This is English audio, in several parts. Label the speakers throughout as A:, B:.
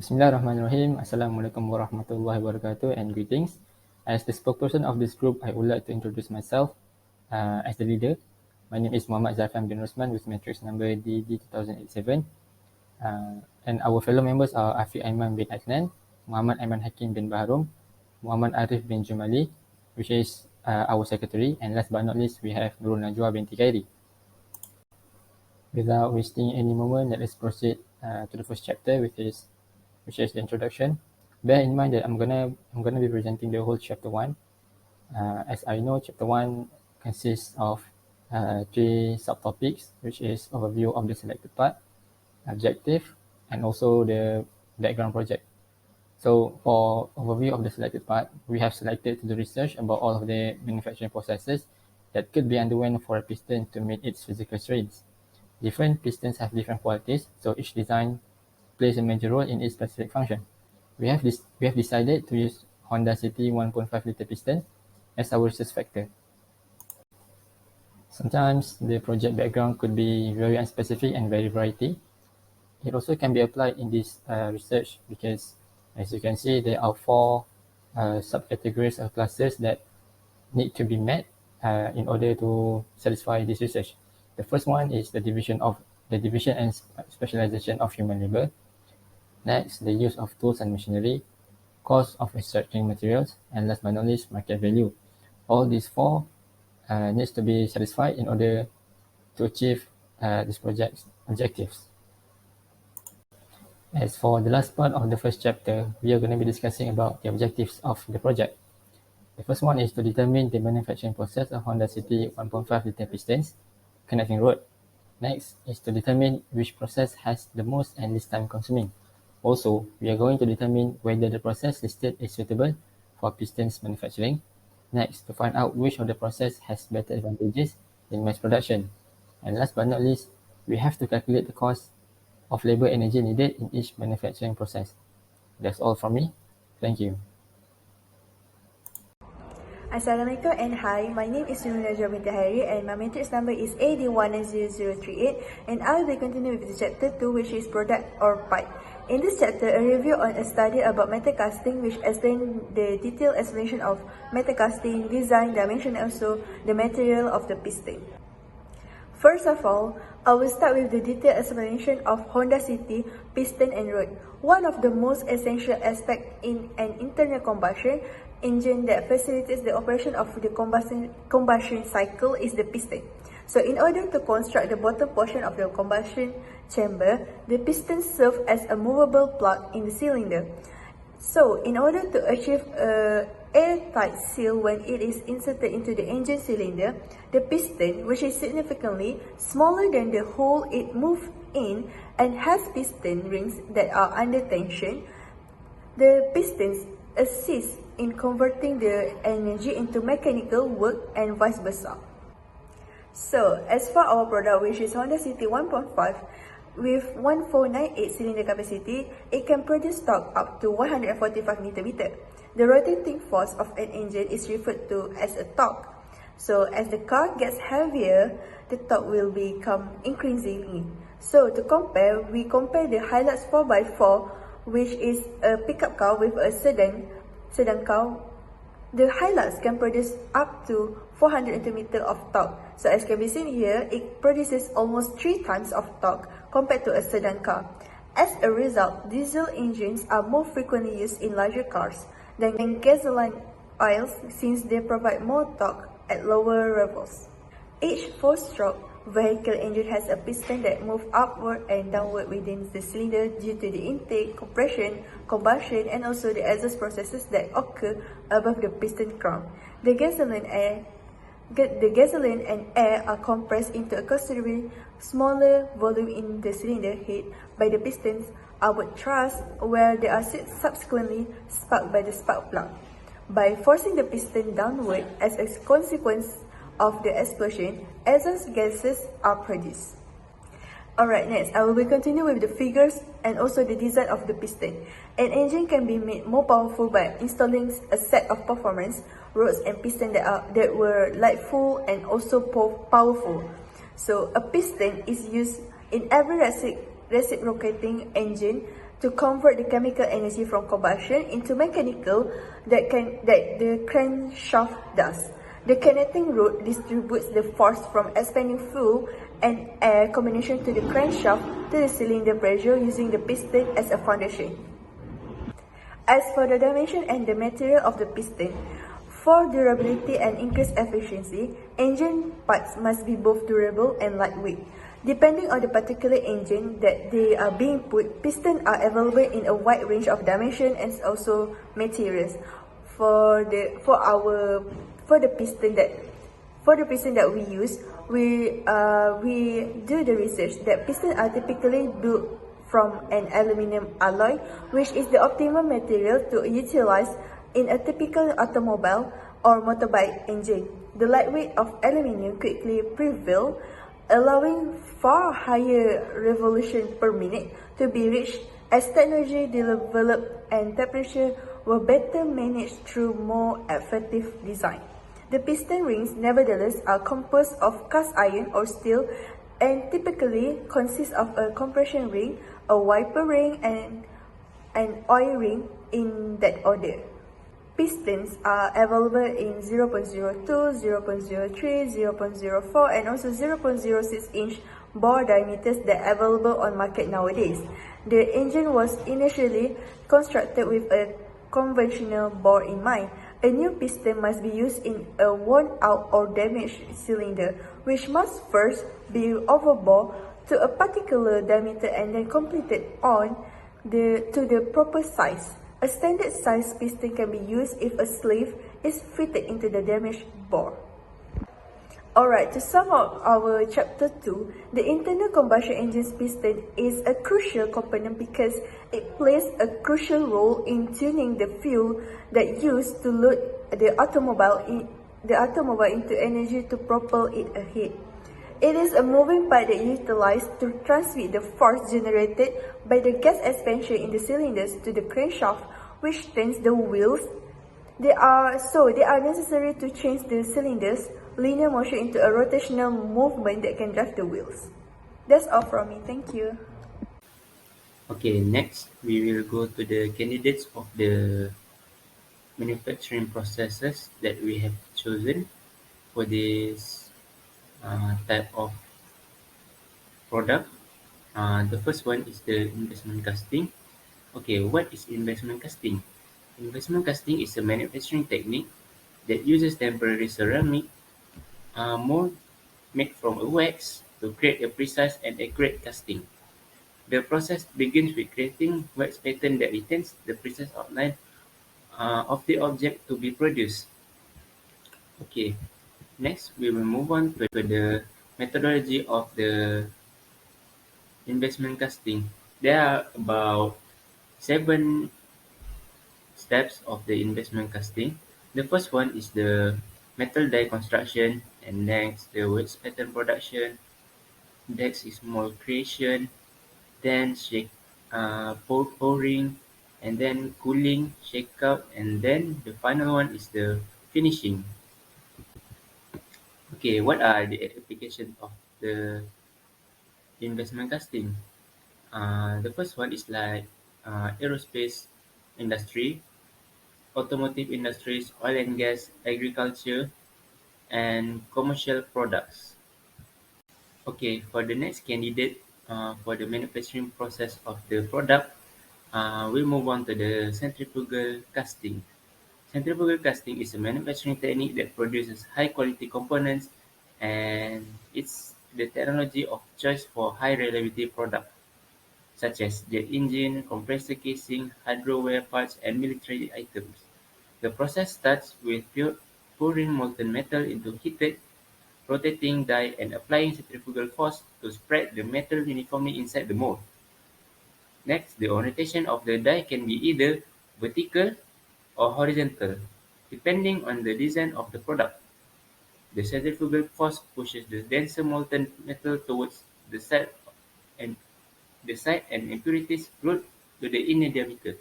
A: Bismillahirrahmanirrahim. Assalamualaikum warahmatullahi wabarakatuh and greetings. As the spokesperson of this group, I would like to introduce myself as the leader. My name is Muhammad ZHARFAN bin ROSMAN with matrix number DD2087. And our fellow members are AFIQ Aiman bin ADNAN, Muhammad Aiman Hakim bin Baharom, Muhammad ARIF bin JUMALI, which is our secretary. And last but not least, we have NURUL NAJWA BINTI KHAIRI. Without wasting any moment, let us proceed to the first chapter, which is the introduction. Bear in mind that I'm gonna be presenting the whole chapter 1. As I know, chapter 1 consists of 3 subtopics, which is overview of the selected part, objective, and also the background project. So for overview of the selected part, we have selected to do research about all of the manufacturing processes that could be underwent for a piston to meet its physical strains. Different pistons have different qualities, so each design plays a major role in its specific function. We have decided to use Honda City 1.5 liter piston as our research factor. Sometimes the project background could be very unspecific and very variety. It also can be applied in this research because, as you can see, there are 4 subcategories or classes that need to be met in order to satisfy this research. The first one is the division and specialization of human labor. Next, the use of tools and machinery, cost of researching materials, and last but not least, market value. All these 4 needs to be satisfied in order to achieve this project's objectives. As for the last part of the first chapter, we are going to be discussing about the objectives of the project. The first one is to determine the manufacturing process of Honda City 1.5 liter pistons connecting road. Next is to determine which process has the most and least time consuming. Also, we are going to determine whether the process listed is suitable for pistons manufacturing. Next, to find out which of the process has better advantages in mass production. And last but not least, we have to calculate the cost of labor energy needed in each manufacturing process. That's all from me. Thank you.
B: Assalamualaikum and hi, my name is NURUL Binti KHAIRI and my matrix number is AD10038 and I will be continuing with chapter 2, which is product or pipe. In this chapter, a review on a study about metal casting, which explains the detailed explanation of metal casting, design, dimension, and also the material of the piston. First of all, I will start with the detailed explanation of Honda City piston and rod. One of the most essential aspects in an internal combustion engine that facilitates the operation of the combustion cycle is the piston. So in order to construct the bottom portion of the combustion chamber, the piston serves as a movable plug in the cylinder. So in order to achieve an airtight seal when it is inserted into the engine cylinder, the piston, which is significantly smaller than the hole it moves in and has piston rings that are under tension, the pistons assist in converting the energy into mechanical work and vice versa. So, as for our product, which is Honda City 1.5, with 1498 cylinder capacity, it can produce torque up to 145 Nm. The rotating force of an engine is referred to as a torque. So, as the car gets heavier, the torque will become increasingly. So, to compare, we compare the Hilux 4x4, which is a pickup car with a sedan car. The Hilux can produce up to 400 Nm of torque. So as can be seen here, it produces almost 3 times of torque compared to a sedan car. As a result, diesel engines are more frequently used in larger cars than gasoline oils since they provide more torque at lower levels. Each 4-stroke vehicle engine has a piston that moves upward and downward within the cylinder due to the intake, compression, combustion, and also the exhaust processes that occur above the piston crown. The gasoline and air are compressed into a considerably smaller volume in the cylinder head by the piston's outward thrust, where they are subsequently sparked by the spark plug. By forcing the piston downward as a consequence of the explosion, exhaust gases are produced. Alright, next, I will be continuing with the figures and also the design of the piston. An engine can be made more powerful by installing a set of performance rods and pistons that were lightful and also powerful. So, a piston is used in every reciprocating engine to convert the chemical energy from combustion into mechanical that the crankshaft does. The connecting rod distributes the force from expanding fuel and air combination to the crankshaft to the cylinder pressure using the piston as a foundation. As for the dimension and the material of the piston, for durability and increased efficiency, engine parts must be both durable and lightweight. Depending on the particular engine that they are being put, pistons are available in a wide range of dimensions and also materials. For the piston that we use, we do the research that pistons are typically built from an aluminum alloy, which is the optimum material to utilize in a typical automobile or motorbike engine. The lightweight of aluminum quickly prevails, allowing far higher revolution per minute to be reached as technology developed and temperature were better managed through more effective design. The piston rings, nevertheless, are composed of cast iron or steel and typically consist of a compression ring, a wiper ring, and an oil ring in that order. Pistons are available in 0.02, 0.03, 0.04 and also 0.06 inch bore diameters that are available on market nowadays. The engine was initially constructed with a conventional bore in mind. A new piston must be used in a worn out or damaged cylinder, which must first be overbore to a particular diameter and then completed to the proper size. A standard size piston can be used if a sleeve is fitted into the damaged bore. Alright, to sum up our chapter 2, the internal combustion engine's piston is a crucial component because it plays a crucial role in tuning the fuel that used to load the automobile into energy to propel it ahead. It is a moving part that is utilized to transmit the force generated by the gas expansion in the cylinders to the crankshaft, which turns the wheels. They are necessary to change the cylinders' linear motion into a rotational movement that can drive the wheels. That's all from me. Thank you.
C: Okay, next we will go to the candidates of the manufacturing processes that we have chosen for this type of product. The first one is the investment casting. Okay, what is investment casting? Investment casting is a manufacturing technique that uses temporary ceramic mold made from a wax to create a precise and accurate casting. The process begins with creating wax pattern that retains the precise outline of the object to be produced. Okay, next we will move on to the methodology of the investment casting. There are about 7 steps of the investment casting. The first one is the metal die construction, and next the wax pattern production. Next is mold creation, then pouring, and then cooling, shake out, and then the final one is the finishing. Okay, what are the applications of the investment casting? The first one is like aerospace industry, automotive industries, oil and gas, agriculture, and commercial products. Okay, for the next candidate for the manufacturing process of the product, we'll move on to the centrifugal casting. Centrifugal casting is a manufacturing technique that produces high-quality components, and it's the technology of choice for high-reliability products, such as jet engine, compressor casing, hydroware parts, and military items. The process starts with pouring molten metal into heated, rotating die and applying centrifugal force to spread the metal uniformly inside the mold. Next, the orientation of the die can be either vertical or horizontal, depending on the design of the product. The centrifugal force pushes the denser molten metal towards the side and impurities float to the inner diameter,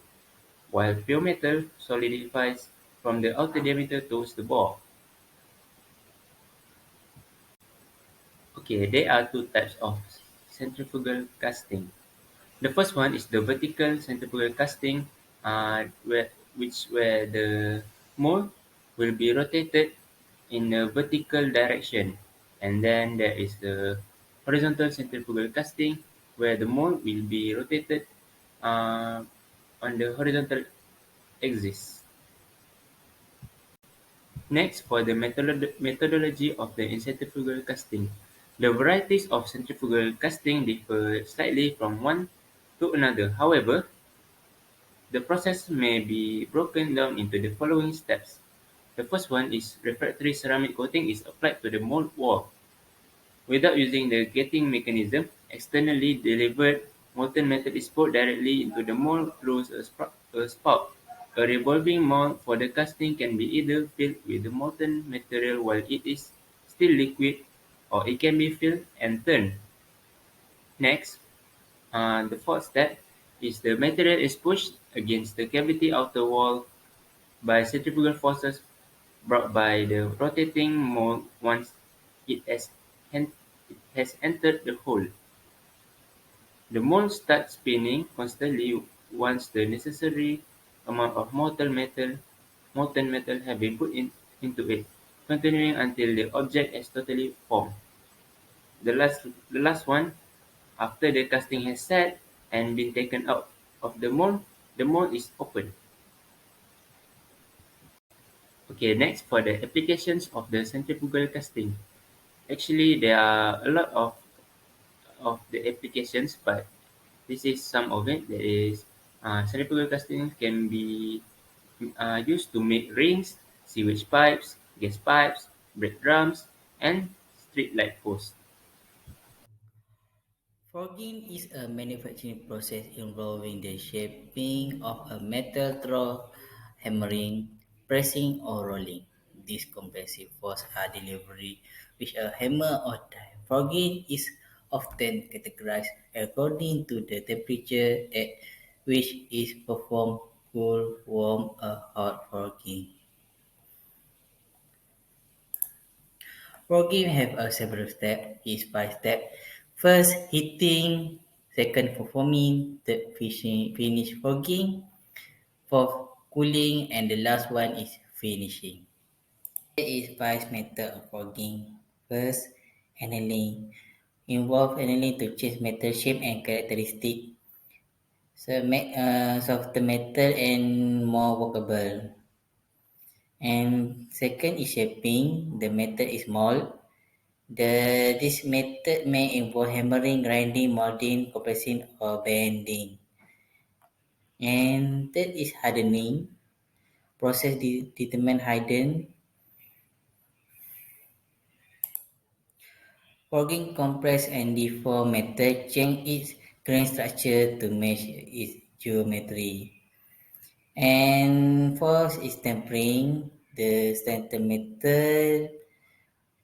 C: while pure metal solidifies from the outer diameter towards the bore. Okay, there are two types of centrifugal casting. The first one is the vertical centrifugal casting, where the mold will be rotated in a vertical direction, and then there is the horizontal centrifugal casting, where the mold will be rotated uh, on the horizontal axis. Next, for the methodology of the centrifugal casting. The varieties of centrifugal casting differ slightly from one to another. However, the process may be broken down into the following steps. The first one is refractory ceramic coating is applied to the mold wall. Without using the gating mechanism, externally delivered molten metal is poured directly into the mold through a spout. A revolving mold for the casting can be either filled with the molten material while it is still liquid, or it can be filled and turned. Next, the fourth step is the material is pushed against the cavity outer wall by centrifugal forces brought by the rotating mold once it it has entered the hole. The mold starts spinning constantly once the necessary amount of molten metal have been into it, continuing until the object is totally formed. The last one, after the casting has set and been taken out of the mold is open. Okay, next for the applications of the centrifugal casting. Actually, there are a lot of the applications, but this is some of it. That is, centrifugal casting can be used to make rings, sewage pipes, gas pipes, brake drums, and street light posts.
D: Forging is a manufacturing process involving the shaping of a metal through hammering, pressing, or rolling. These compressive forces are delivered with a hammer or die. Forging is often categorized according to the temperature at which is performed: cool, warm, or hot forging. Forging have a several steps, each 5 steps. First, heating. Second, forming. Third, finish forging. Fourth, cooling. And the last one is finishing. There is 5 methods of forging. First, annealing. Involve annealing to change metal shape and characteristic. So make softer metal and more workable. And second is shaping. The method is mold. This method may involve hammering, grinding, molding, compressing, or bending. And third is hardening. Process determine harden. Forging, compress, and deform method change its grain structure to match its geometry. And fourth is tempering. The standard method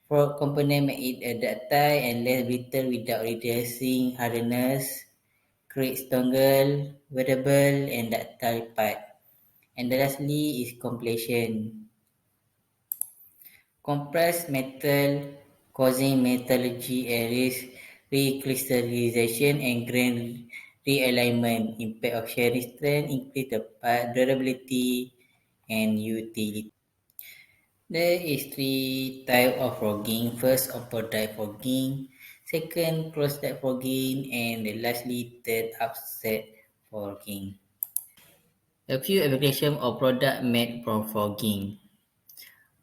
D: for component make it ductile and less brittle without reducing hardness. Create stronger, wearable, and ductile part. And lastly is completion. Compressed metal causing metallurgy errors, recrystallization, and grain realignment. Impact of shearing strength increase the part durability and utility. There is 3 types of forging. First, upper die forging. Second, closed die forging. And lastly, third, upset forging. A few applications of product made from forging.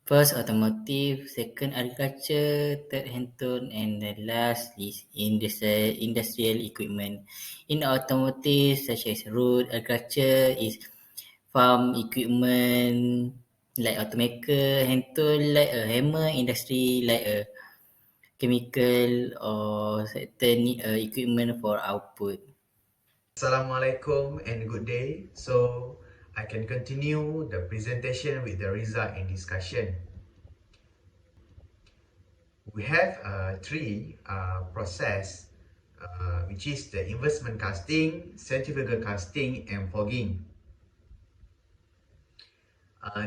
D: First, automotive. Second, agriculture. Third, hand-tone. And the last is industrial equipment. In automotive, such as road, agriculture is farm equipment like automaker, hand-tone like a hammer, industry like a chemical or certain equipment for output.
E: Assalamualaikum and good day. So I can continue the presentation with the result and discussion. We have three process, which is the investment casting, centrifugal casting, and fogging.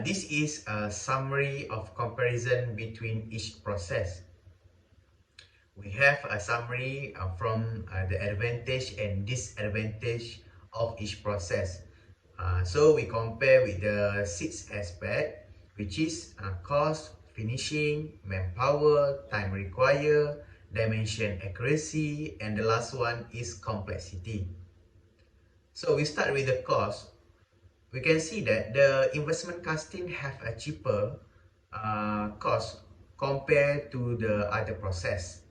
E: This is a summary of comparison between each process. we have a summary from the advantage and disadvantage of each process. So we compare with the sixth aspect, which is cost, finishing, manpower, time required, dimension accuracy, and the last one is complexity. So we start with the cost. We can see that the investment casting have a cheaper cost compared to the other process.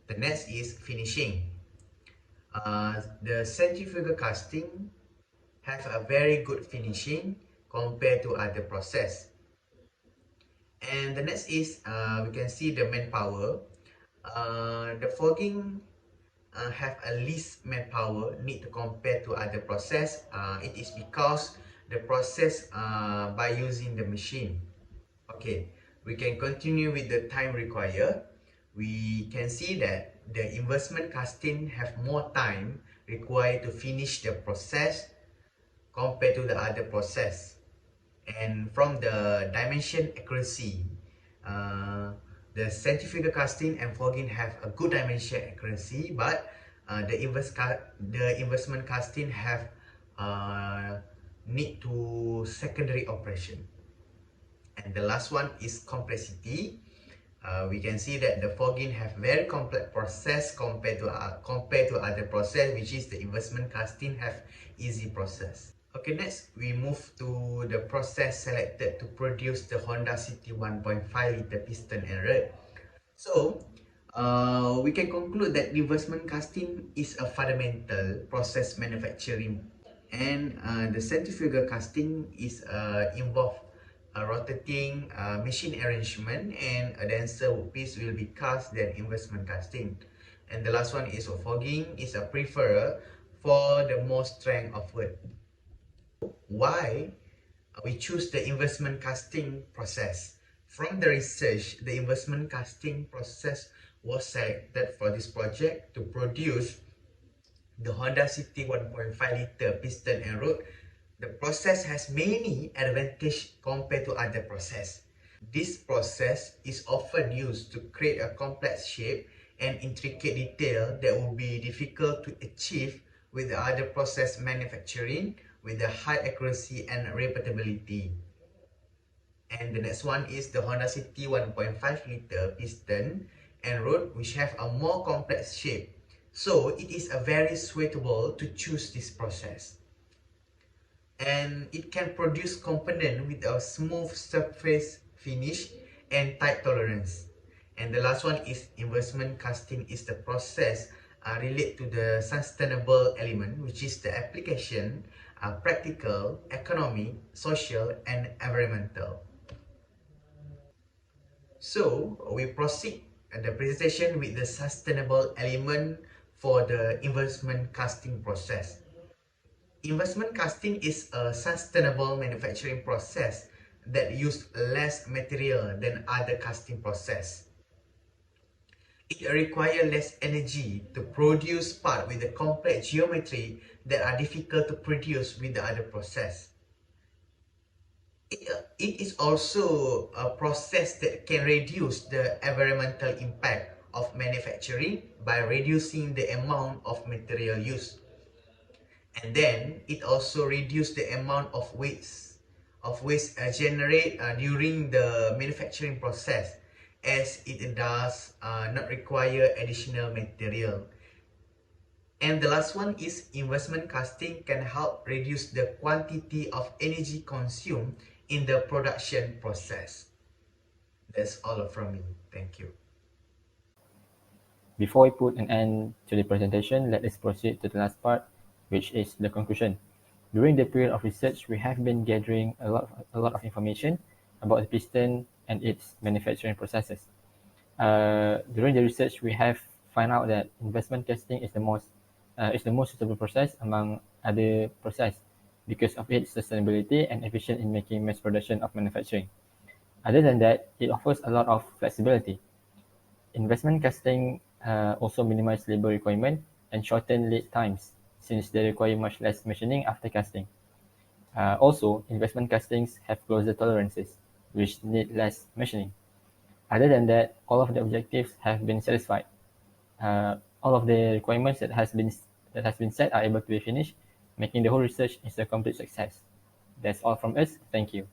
E: The next is finishing. The centrifugal casting have a very good finishing compared to other process. And the next is we can see the manpower. The fogging have a least manpower need to compare to other process. It is because the process by using the machine. Okay, we can continue with the time required. We can see that the investment casting have more time required to finish the process compared to the other process. And from the dimension accuracy, the centrifugal casting and fogging have a good dimension accuracy, but the investment casting have need to secondary operation. And the last one is complexity. We can see that the fogging have very complex process compared to other process, which is the investment casting have easy process. Okay, next we move to the process selected to produce the Honda City 1.5 liter piston and rod. So we can conclude that investment casting is a fundamental process manufacturing, and the centrifugal casting is involved rotating machine arrangement, and a denser piece will be cast than investment casting. And the last one is fogging is a preferred for the most strength of wood. Why we choose the investment casting process? From the research, the investment casting process was selected for this project to produce the Honda City 1.5 liter piston and rod. The process has many advantages compared to other process. This process is often used to create a complex shape and intricate detail that will be difficult to achieve with the other process manufacturing with the high accuracy and repeatability. And the next one is the Honda City 1.5 liter piston and rod, which have a more complex shape. So it is a very suitable to choose this process. And it can produce component with a smooth surface finish and tight tolerance. And the last one is investment casting is the process relate to the sustainable element, which is the application, practical, economic, social, and environmental. So we proceed the presentation with the sustainable element for the investment casting process. Investment casting is a sustainable manufacturing process that uses less material than other casting process. It requires less energy to produce parts with a complex geometry that are difficult to produce with the other process. It is also a process that can reduce the environmental impact of manufacturing by reducing the amount of material used. And then it also reduces the amount of waste generated during the manufacturing process, as it does not require additional material. And the last one is investment casting can help reduce the quantity of energy consumed in the production process. That's all from me. Thank you.
A: Before we put an end to the presentation, let us proceed to the last part, which is the conclusion. During the period of research, we have been gathering a lot of information about the piston and its manufacturing processes. During the research, we have found out that investment casting is the most suitable process among other process because of its sustainability and efficient in making mass production of manufacturing. Other than that, it offers a lot of flexibility. Investment casting also minimize labor requirement and shorten lead times since they require much less machining after casting. Also, investment castings have closer tolerances, which need less machining. Other than that, all of the objectives have been satisfied. all of the requirements that has been set are able to be finished, making the whole research is a complete success. That's all from us. Thank you.